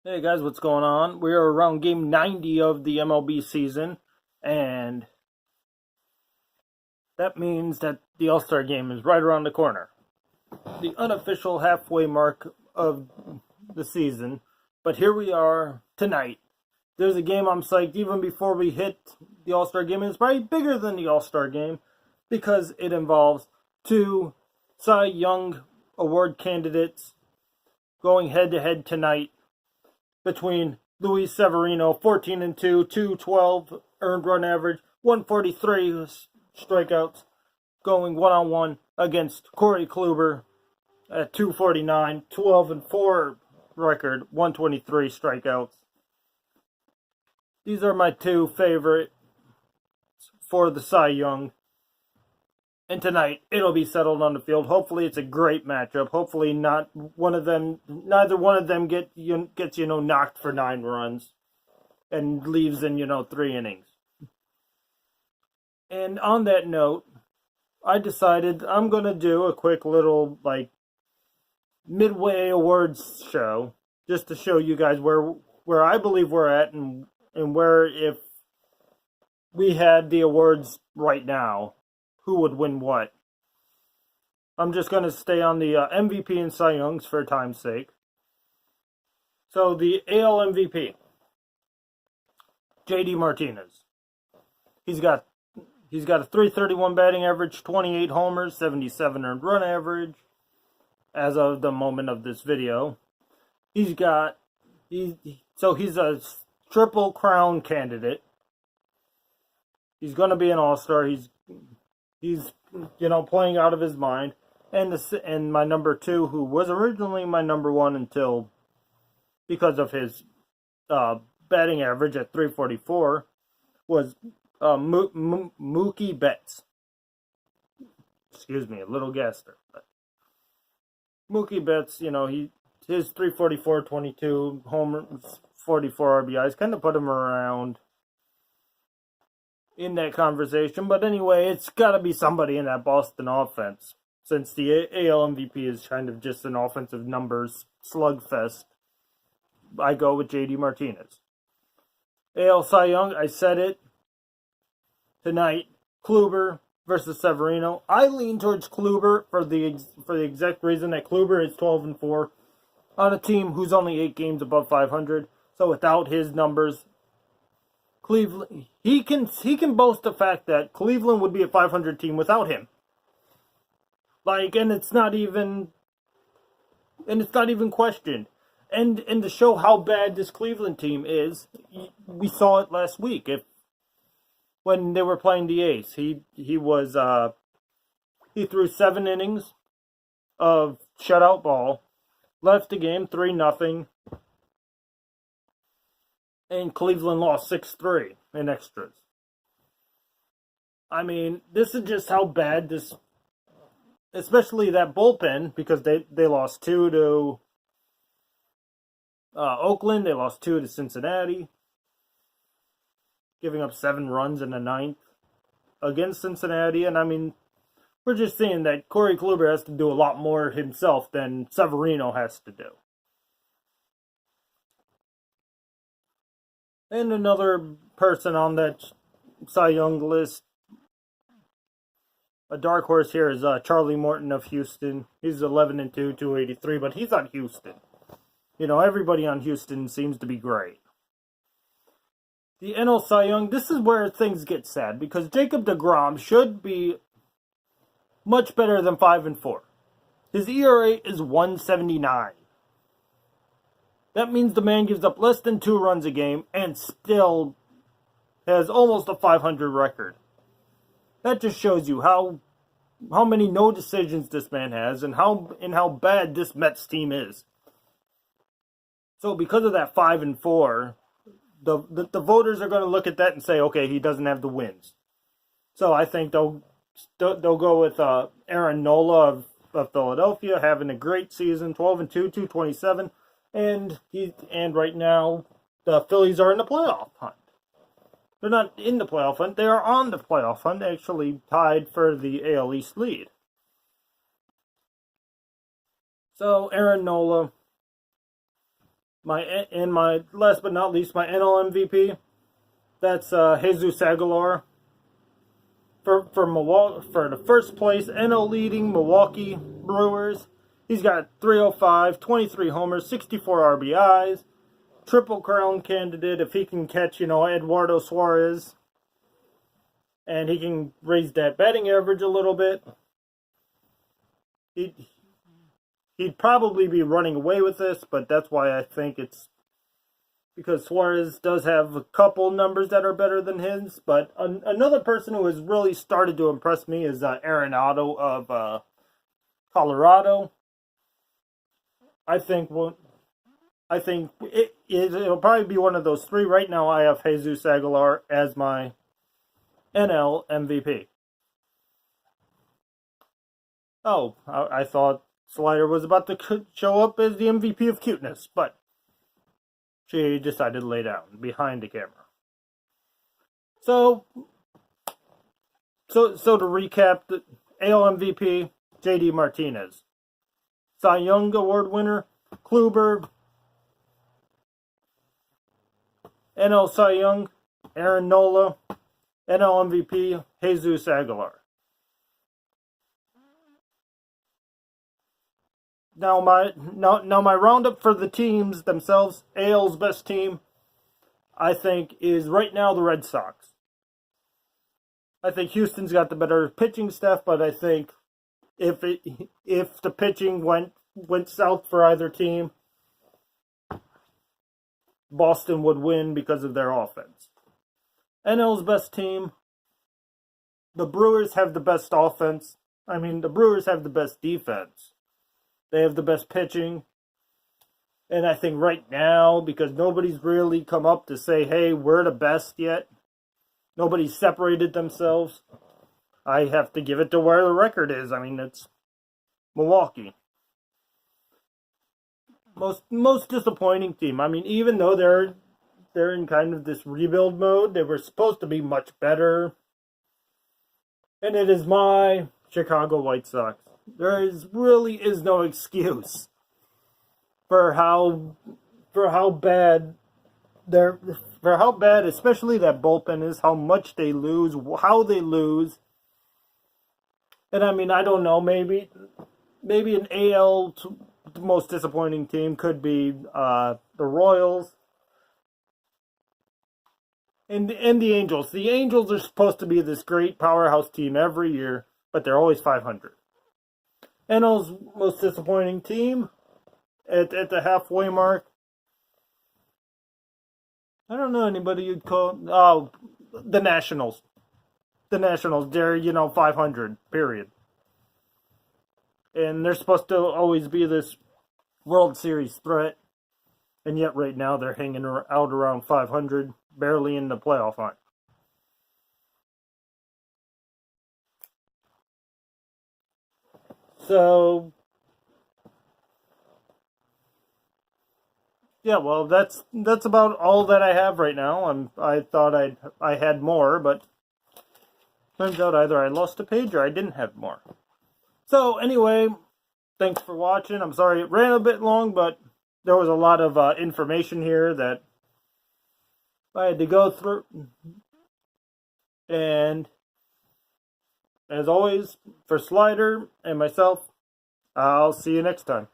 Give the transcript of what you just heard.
Hey guys, what's going on? We are around game 90 of the MLB season, and that means that the All-Star game is right around the corner. The unofficial halfway mark of the season, but here we are tonight. There's a game I'm psyched even before we hit the All-Star game, and it's probably bigger than the All-Star game because it involves two Cy Young Award candidates going head-to-head tonight between Luis Severino, 14-2, 212 earned run average, 143 strikeouts, going one-on-one against Cory KLUBER at 249, 12-4 record, 123 strikeouts. These are my two favorites for the Cy Young. And tonight, it'll be settled on the field. Hopefully, it's a great matchup. Hopefully, neither one of them gets knocked for 9 runs and leaves in 3 innings. And on that note, I decided I'm gonna do a quick little midway awards show just to show you guys where I believe we're at and where, if we had the awards right now, who would win what. I'm just going to stay on the MVP and Cy Youngs for time's sake. So the AL MVP, JD Martinez. He's got a 331 batting average, 28 homers, 77 earned run average as of the moment of this video. He's a triple crown candidate. He's going to be an all-star. He's playing out of his mind. And my number 2, who was originally my number 1 until because of his batting average at 344, was Mookie Betts. Excuse me, a little gaster. But Mookie Betts, his 344, 22 homers, 44 RBIs kind of put him around in that conversation. But anyway, it's got to be somebody in that Boston offense, since the AL MVP is kind of just an offensive numbers slugfest. I go with JD Martinez. AL Cy Young, I said it tonight, Kluber versus Severino. I lean towards Kluber for the exact reason that Kluber is 12-4 on a team who's only 8 games above 500. So without his numbers, Cleveland, he can boast the fact that Cleveland would be a 500 team without him. And it's not even questioned. And to show how bad this Cleveland team is, we saw it last week. When they were playing the A's, he threw 7 innings of shutout ball, left the game 3-0. And Cleveland lost 6-3 in extras. I mean, this is just how bad this, especially that bullpen, because they lost 2 to Oakland, they lost 2 to Cincinnati, giving up 7 runs in the 9th against Cincinnati. And I mean, we're just seeing that Cory KLUBER has to do a lot more himself than Severino has to do. And another person on that Cy Young list, a dark horse here, is Charlie Morton of Houston. He's 11-2, 283, but he's on Houston. Everybody on Houston seems to be great. The NL Cy Young, this is where things get sad, because Jacob deGrom should be much better than 5-4. His ERA is 1.79. That means the man gives up less than 2 runs a game and still has almost a 500 record. That just shows you how many no decisions this man has and how bad this Mets team is. So because of that 5-4, the voters are going to look at that and say, okay, he doesn't have the wins. So I think they'll go with Aaron Nola of Philadelphia, having a great season, 12-2, 227. And right now, the Phillies are in the playoff hunt. They're not in the playoff hunt. They are on the playoff hunt, actually tied for the AL East lead. So Aaron Nola My last but not least, my NL MVP. That's Jesus Aguilar for Milwaukee, for the first place NL leading Milwaukee Brewers. He's got 305, 23 homers, 64 RBIs, triple crown candidate if he can catch, Eduardo Suarez, and he can raise that batting average a little bit. He'd probably be running away with this, but that's why I think it's because Suarez does have a couple numbers that are better than his. But another person who has really started to impress me is Arenado of Colorado. I think it'll probably be one of those three. Right now, I have Jesus Aguilar as my NL MVP. Oh, I thought Slider was about to show up as the MVP of cuteness, but she decided to lay down behind the camera. So to recap, the AL MVP, JD Martinez. Cy Young Award winner, Kluber. NL Cy Young, Aaron Nola. NL MVP, Jesus Aguilar. Now my roundup for the teams themselves, AL's best team, I think, is right now the Red Sox. I think Houston's got the better pitching staff, but I think if the pitching went south for either team, Boston would win because of their offense. NL's best team, the Brewers have the best offense. The Brewers have the best defense. They have the best pitching. And I think right now, because nobody's really come up to say, hey, we're the best yet. Nobody's separated themselves. I have to give it to where the record is. It's Milwaukee. Most disappointing team. Even though they're in kind of this rebuild mode, they were supposed to be much better. And it is my Chicago White Sox. There really is no excuse for how bad especially that bullpen is, how much they lose, how they lose. And I don't know, maybe an AL the most disappointing team could be the Royals and the Angels. The Angels are supposed to be this great powerhouse team every year, but they're always 500. NL's most disappointing team at the halfway mark. I don't know anybody you'd call. Oh, the Nationals. The Nationals, they're 500. Period. And they're supposed to always be this World Series threat, and yet right now they're hanging out around 500, barely in the playoff hunt. So, yeah, well, that's about all that I have right now. I thought I had more, but turns out either I lost a page or I didn't have more. So anyway, thanks for watching. I'm sorry it ran a bit long, but there was a lot of information here that I had to go through. And as always, for Slider and myself, I'll see you next time.